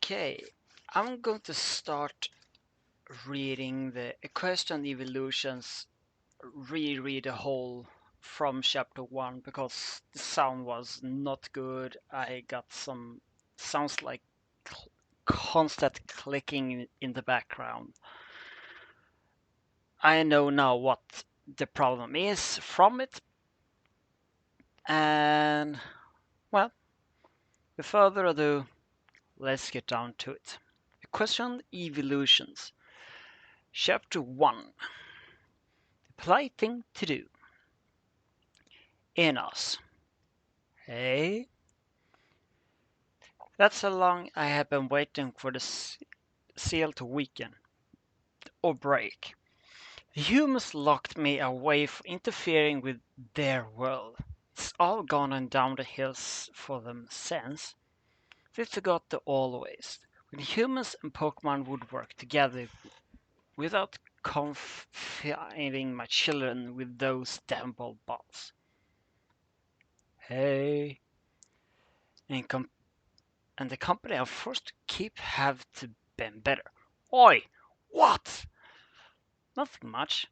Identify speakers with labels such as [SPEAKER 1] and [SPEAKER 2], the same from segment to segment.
[SPEAKER 1] Okay, I'm going to start reading the Eqestrian evolutions, reread the whole from chapter 1 because the sound was not good. I got some sounds like constant clicking in the background. I know now what the problem is from it, and well, without further ado, let's get down to it. Equestrian evolutions. Chapter 1. The polite thing to do. In us. Hey? That's how long I have been waiting for the seal to weaken. Or break. The humans locked me away for interfering with their world. It's all gone on down the hills for them since. They forgot the always. When humans and Pokemon would work together without confining my children with those damn balls. Hey. And the company I'm forced to keep have to been better. Oi! What? Nothing much.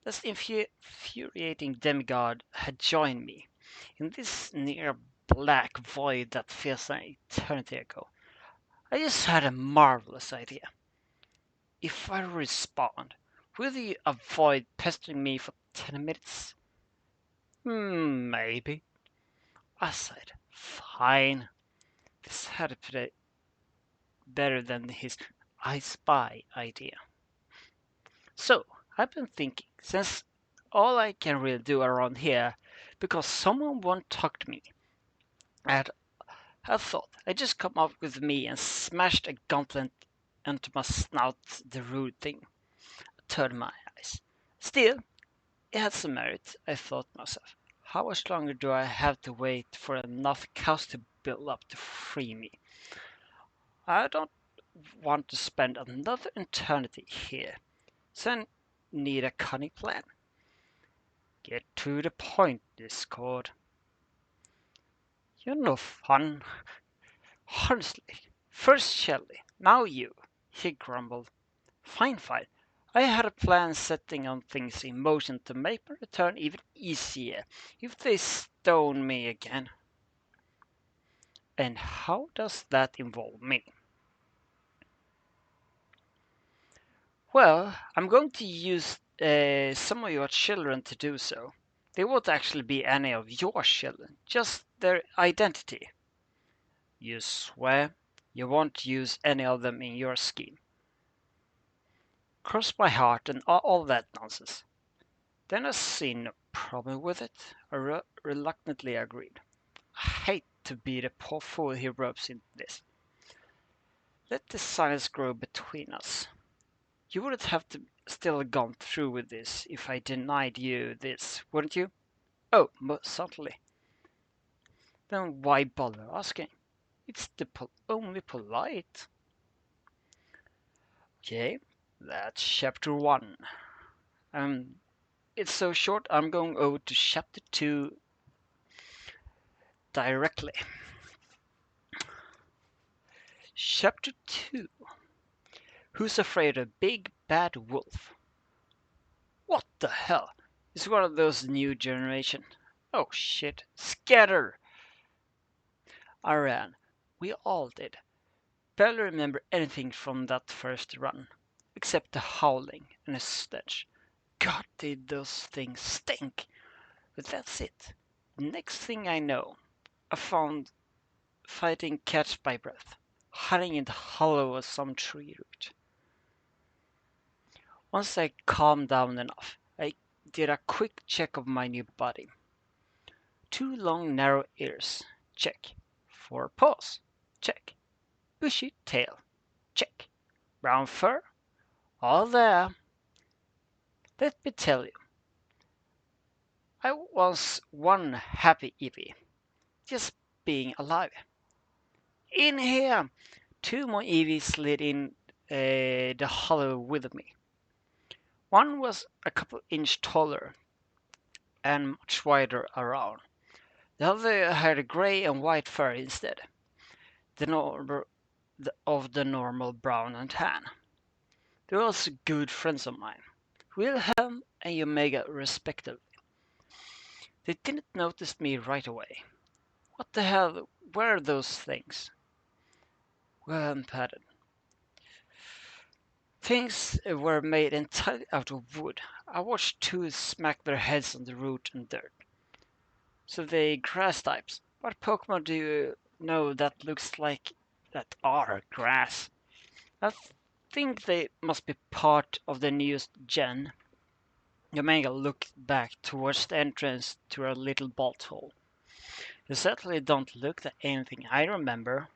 [SPEAKER 1] This infuriating demigod had joined me in this near black void that feels an eternity ago. I just had a marvelous idea. If I respond, will you avoid pestering me for 10 minutes? Maybe. I said, fine. This had to be better than his I spy idea. So, I've been thinking, since all I can really do around here, because someone won't talk to me, I thought I'd just come up with me and smashed a gauntlet into my snout, the rude thing. I turned my eyes. Still, it had some merit, I thought myself. How much longer do I have to wait for enough cows to build up to free me? I don't want to spend another eternity here, so I need a cunning plan. Get to the point, Discord. You're no fun. Honestly. First Shelly, now you, he grumbled. Fine, fine. I had a plan setting on things in motion to make my return even easier if they stone me again. And how does that involve me? Well, I'm going to use some of your children to do so. They won't actually be any of your children, just their identity. You swear you won't use any of them in your scheme? Cross my heart and all that nonsense. Then I see no problem with it. I reluctantly agreed. I hate to be the poor fool he ropes into this. Let the silence grow between us. You wouldn't have to still gone through with this if I denied you this, wouldn't you? Oh, most certainly. Then why bother asking? It's the only polite. Okay, that's chapter 1. It's so short, I'm going over to chapter 2 directly. Chapter 2. Who's afraid of a big bad wolf? What the hell? It's one of those new generation. Oh shit. Scatter! I ran. We all did. Barely remember anything from that first run, except the howling and the stench. God, did those things stink! But that's it. The next thing I know, I found fighting catch by breath, hiding in the hollow of some tree root. Once I calmed down enough, I did a quick check of my new body. 2 long narrow ears, check. 4 paws, check. Bushy tail, check. Brown fur, all there. Let me tell you, I was one happy Eevee, just being alive. In here, 2 more Eevees slid in the hollow with me. One was a couple inch taller and much wider around. The other had a grey and white fur instead. The of the normal brown and tan. They were also good friends of mine, Wilhelm and Omega respectively. They didn't notice me right away. What the hell were those things? Wilhelm patted. Things were made entirely out of wood. I watched two smack their heads on the root and dirt. So they grass types. What Pokemon do you know that looks like that are grass? I think they must be part of the newest gen. Omega looked back towards the entrance to our little bolt hole. You certainly don't look like anything I remember.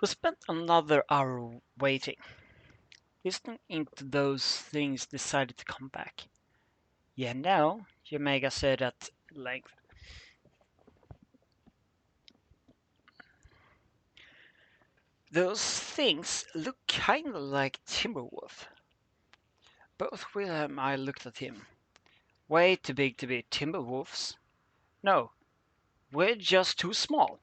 [SPEAKER 1] We spent another hour waiting, listening into those things decided to come back. Yeah, no, Omega said at length. Those things look kinda like Timberwolf. Both Wilhelm and I looked at him. Way too big to be Timberwolves. No, we're just too small.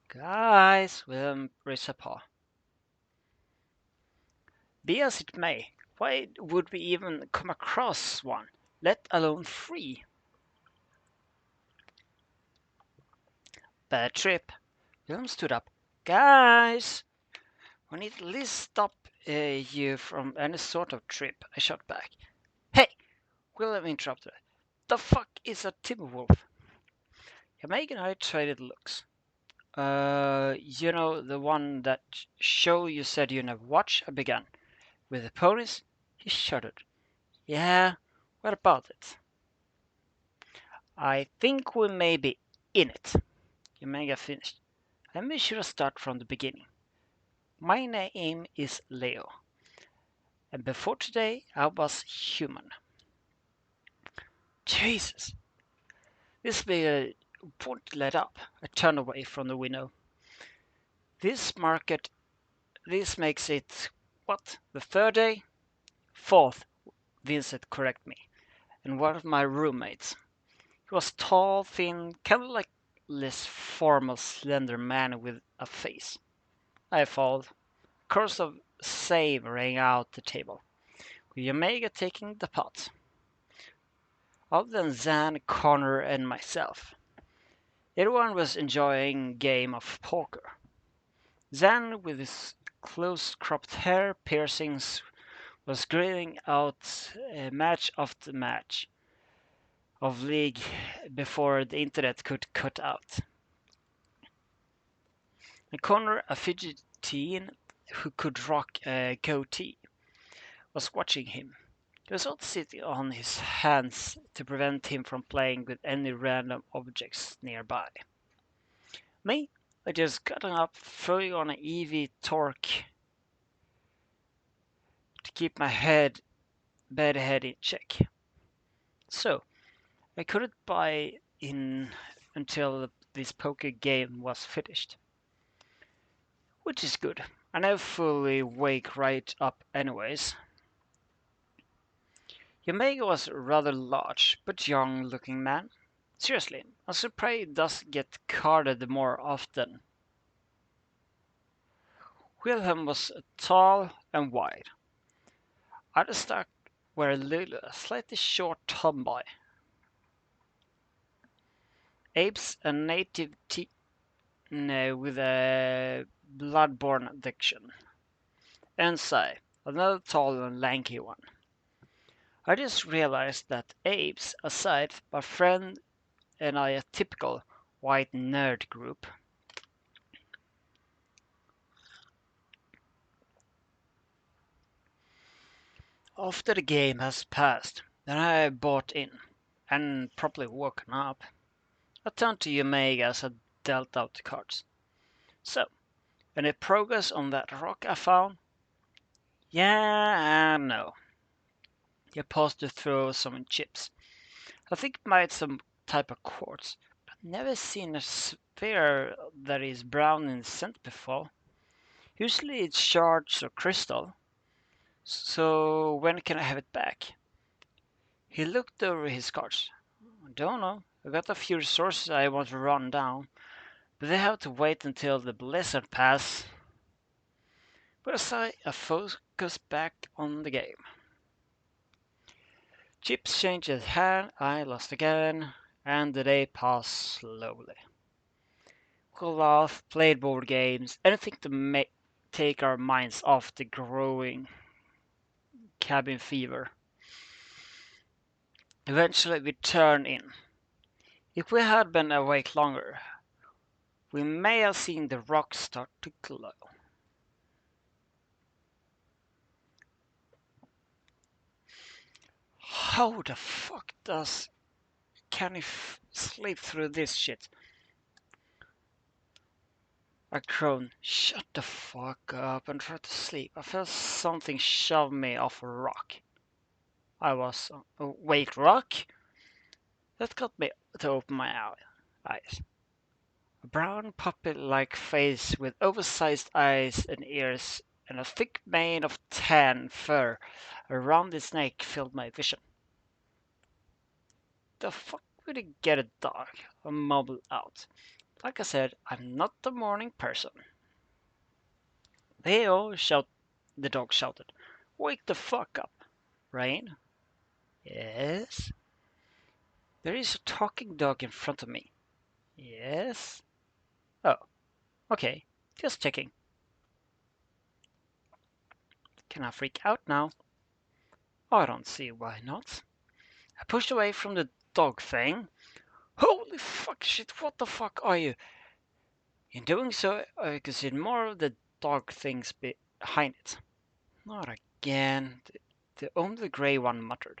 [SPEAKER 1] Guys, Wilhelm raised a paw. Be as it may, why would we even come across one, let alone three? Bad trip. Wilhelm stood up. Guys, we need at least stop you from any sort of trip, I shot back. Hey! Wilhelm interrupted. The fuck is a Timberwolf? Jamaica and I traded looks. The one that show you said you never watched? I began. With the ponies? He shuddered. Yeah, what about it? I think we may be in it. Omega finished. Let me should start from the beginning. My name is Leo, and before today I was human. Jesus! This won't let up. I turned away from the window. This makes it, what, the third day? Fourth, Vincent correct me, and one of my roommates. He was tall, thin, kind of like less formal, slender man with a face. I followed. A chorus of same rang out the table, with Omega taking the pot. Other than Zan, Connor, and myself, everyone was enjoying a game of poker. Zan, with his close-cropped hair piercings, was grilling out match after match of League before the internet could cut out. And Connor, a fidget teen who could rock a goatee, was watching him. He was also sitting on his hands to prevent him from playing with any random objects nearby. Me, I just gotten up, throwing on an EV torque to keep my bed head in check. So, I couldn't buy in until this poker game was finished. Which is good. I never fully wake right up anyways. Yamega was a rather large but young looking man. Seriously, I'm surprised he doesn't get carded more often. Wilhelm was tall and wide. Other stock were Lulu, a slightly short tomboy. Abe's a native with a blood-borne addiction. And Sai, another tall and lanky one. I just realized that Abe's, aside my friend and I, a typical white nerd group. After the game has passed, then I bought in and properly woken up. I turned to Omega as I dealt out the cards. So, any progress on that rock I found? Yeah and no. He paused to throw some chips. I think it might some type of quartz, but never seen a sphere that is brown in the center before. Usually it's shards or crystal. So when can I have it back? He looked over his cards. I don't know. I got a few resources I want to run down, but they have to wait until the blizzard pass. But as I focus back on the game. Chips changed his hand, I lost again, and the day passed slowly. We laughed, played board games, anything to take our minds off the growing cabin fever. Eventually we turned in. If we had been awake longer, we may have seen the rocks start to glow. How the fuck can he sleep through this shit? I groaned. Shut the fuck up and try to sleep. I felt something shove me off a rock. I was wait, rock? That got me to open my eyes. A brown puppy-like face with oversized eyes and ears and a thick mane of tan fur around its neck filled my vision. The fuck would he get a dog? I mumbled out. Like I said, I'm not a morning person. Leo, the dog shouted. Wake the fuck up. Rain? Yes? There is a talking dog in front of me. Yes? Oh, okay. Just checking. Can I freak out now? I don't see why not. I pushed away from the dog thing. Holy fuck shit, what the fuck are you? In doing so, I could see more of the dog things behind it. Not again. The only grey one muttered.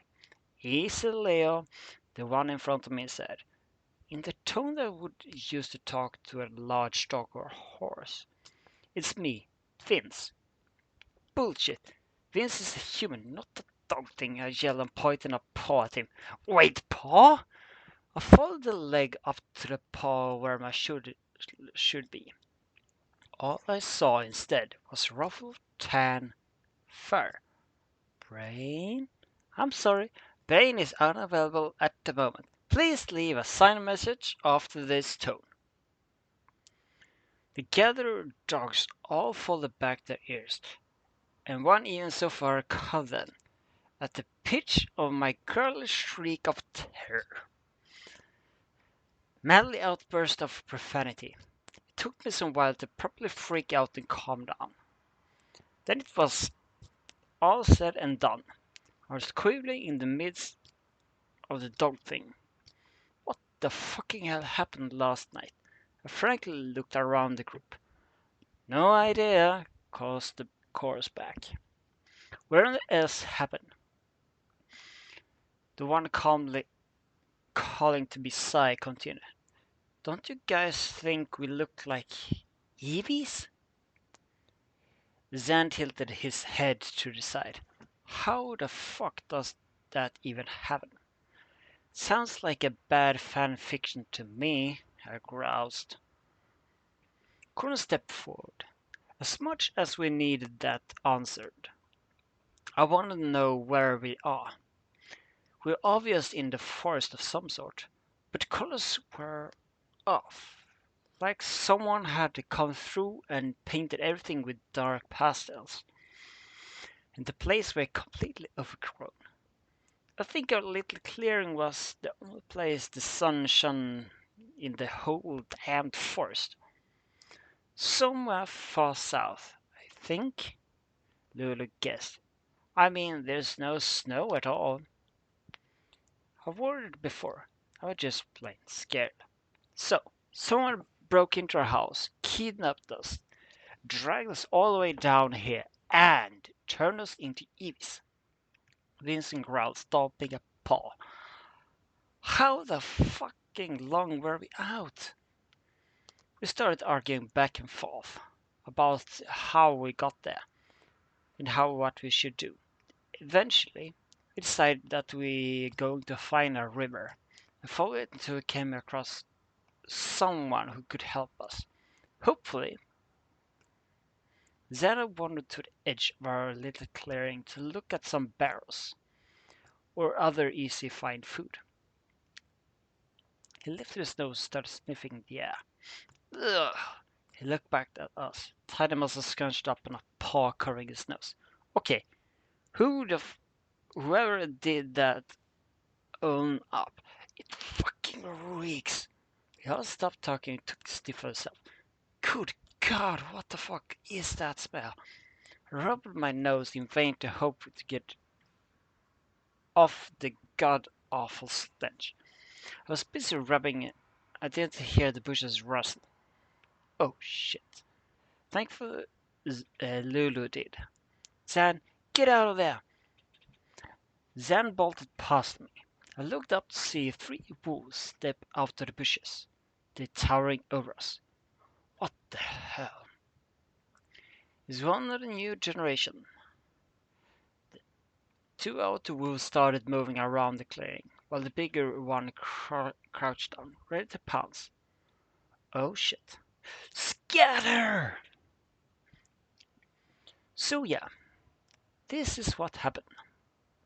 [SPEAKER 1] Easy, Leo, the one in front of me said, in the tone that would use to talk to a large dog or horse. It's me, Vince. Bullshit. Vince is a human, not a dog thing, I yelled and pointed a paw at him. Wait, paw? I followed the leg up to the paw where my should be. All I saw instead was ruffled tan fur. Brain? I'm sorry, Brain is unavailable at the moment. Please leave a sign message after this tone. The gathered dogs all folded back their ears, and one even so far covered at the pitch of my girlish shriek of terror. Madly outburst of profanity. It took me some while to properly freak out and calm down. Then it was all said and done. I was quivering in the midst of the dog thing. What the fucking hell happened last night? I frankly looked around the group. No idea, calls the chorus back. Where else happened? The one calmly calling to be Sai continued. Don't you guys think we look like Eevees? Zan tilted his head to the side. How the fuck does that even happen? Sounds like a bad fan fiction to me, I groused. Couldn't step forward. As much as we needed that answered, I wanted to know where we are. We're obviously in the forest of some sort, but colors were off. Like someone had come through and painted everything with dark pastels. And the place were completely overgrown. I think our little clearing was the only place the sun shone in the whole damned forest. Somewhere far south, I think, Lulu guessed. I mean, there's no snow at all. I've worried before. I was just plain scared. So, someone broke into our house, kidnapped us, dragged us all the way down here, and turned us into Eevees. Vincent growled, stomping a paw. How the fucking long were we out? We started arguing back and forth about how we got there and what we should do. Eventually, we decided that we were going to find a river and follow it until we came across someone who could help us. Hopefully, Zara wandered to the edge of our little clearing to look at some barrels or other easy find food. He lifted his nose and started sniffing the air. Ugh. He looked back at us, tiny muscles scrunched up and a paw covering his nose. Okay, whoever did that, own up. It fucking reeks. He all stopped talking and took a sniff for himself. Good God, what the fuck is that smell? I rubbed my nose in vain to hope to get off the god-awful stench. I was busy rubbing it. I didn't hear the bushes rustle. Oh shit. Thankfully, Lulu did. Zan, get out of there! Zan bolted past me. I looked up to see 3 wolves step out of the bushes. They're towering over us. What the hell? Is one of the new generation. The 2 out of the wolves started moving around the clearing, while the bigger one crouched down, ready to pounce. Oh shit. Scatter! So yeah, this is what happened.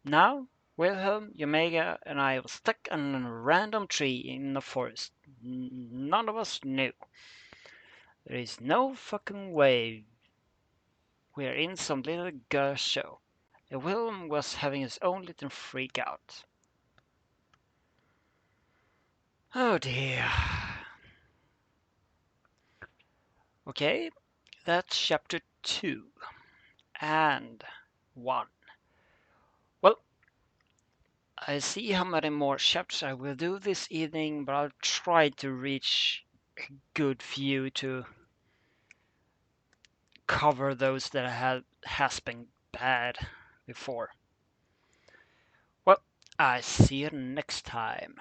[SPEAKER 1] Now, Wilhelm, Omega, and I were stuck on a random tree in the forest. None of us knew. There is no fucking way we're in some little girl show. And Wilhelm was having his own little freak out. Oh dear. Okay, that's chapter 2 and 1. Well, I see how many more chapters I will do this evening, but I'll try to reach a good few to cover those that has been bad before. Well, I see you next time.